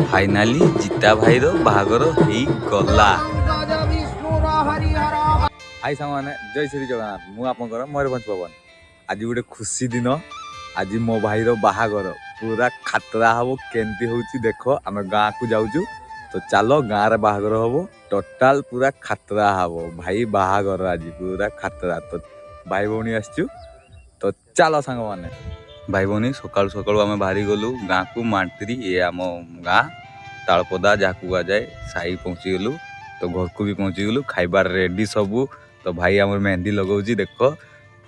Finally जीता भाईर बाहागर गला। High सामान जय श्री जगन्नाथ मु आपनकर मयूरभंज पवन। आज गोटे खुशी दिन। आज मो भाईर बाहागर पूरा खातरा हम केमती होची देख। आम गाँ को जाऊँ तो चलो गाँव रे बाहागर हम टोटाल पूरा खातरा हम भाई बाहागर आज पूरा खातरा। तो भाई भौणी आसचु तो चलो सांग माने भाई भौणी सकाळु सकाळु आम बाहरी गलु गाँ को मांटरी ये आम गाँ तालपदा जहाँ को जाए साई पहुँची गलु। तो घर को भी पहुँची गलु खाइबार रेडी सबू। तो भाई आम मेहंदी लगाऊँ देख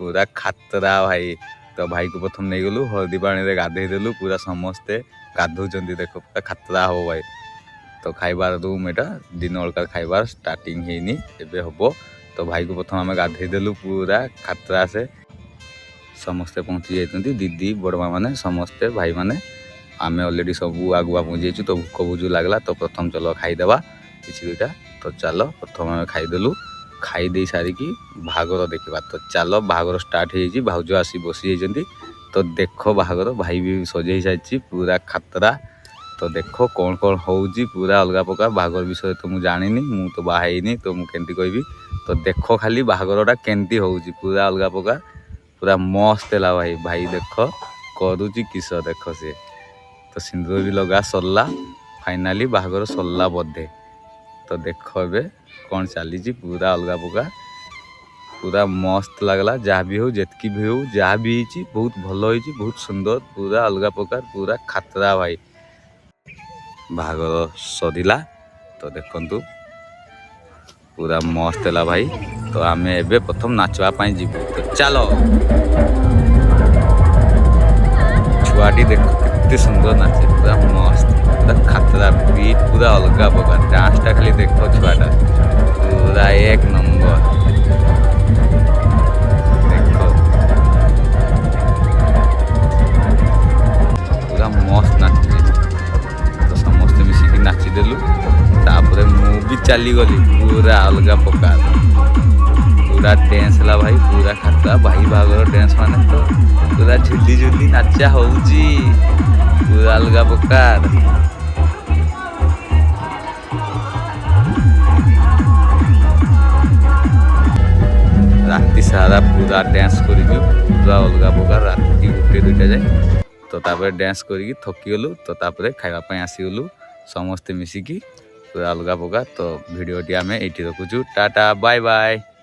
पूरा खातरा भाई। तो भाई को प्रथम नहीं गलु हल्दी पानी गाधे देलु पूरा समस्ते गाधौं देख पूरा खातरा हम भाई। तो खाइबार रूम एटा दिन अलका खाइबार स्टार्टिंग ହେଇନି ଏବେ हबो। तो भाई को प्रथम आम गाधे देलु पूरा खातरा से समस्ते पहुँची जाती दीदी बड़मा मैंने समस्ते भाई मैंने आम अलरेडी सबू आगुआ पहुँची जाइए। तो भूक बुझू लगला तो प्रथम चलो खाईदेवा किसी दुईटा। तो चलो प्रथम आम खाईदेलु खाईदे सारिकी बाहागर देखा। तो चलो बाहागर स्टार्ट हो भाउज आसी बसी जाइए। तो देख बाहागर भाई भी सजे सारी पूरा खातरा। तो देख कौन कौन होउजी पूरा अलग प्रकार बाहागर विषय तो मुझे जानी मु तो बाहनी तो मुझे कहबी। तो देख खाली बाहागरटा केमती होउजी पूरा अलग प्रकार पूरा मस्त है भाई। भाई देख करुची किस देख सी तो सिंदूर भी लगा सरला फाइनाली बाहागर सरला बोधे। तो देख ए कौन चली पूरा अलग प्रकार पूरा मस्त लगला। जहाँ भी हो जितकी भी हो जहाँ भी हो बहुत भल हो बहुत सुंदर पूरा अलग प्रकार पूरा खातरा भाई बाहागर सरिला। तो देखंतु पूरा मस्त है भाई। तो आम एबे प्रथम नाचवाई जीवु। तो चलो छुआटी देख कितने सुंदर नाचे पूरा मस्त पूरा खातरा बीट पूरा अलग प्रकार डांसटा खाली देख छुआटा पूरा एक नंबर देख पूरा मस्त नाचे। तो समस्त मिसिकी नाचिदेलु तापर मु भी चली गली पूरा अलग प्रकार पूरा डांस है भाई पूरा खातरा भाई बाहागर डांस माने तो पूरा झुली झुली नाचा होउजी पूरा अलग प्रकार। राति सारा पूरा डांस करी पूरा अलग प्रकार राति गोटे दुईटा जाए। तो तापर डांस करी थकी गलु। तो तापर खाइबा आसीगलु समस्ते मिसिकी पूरा अलग प्रकार। तो भिडियोटी आम ये रखुचु टाटा बाय बाय।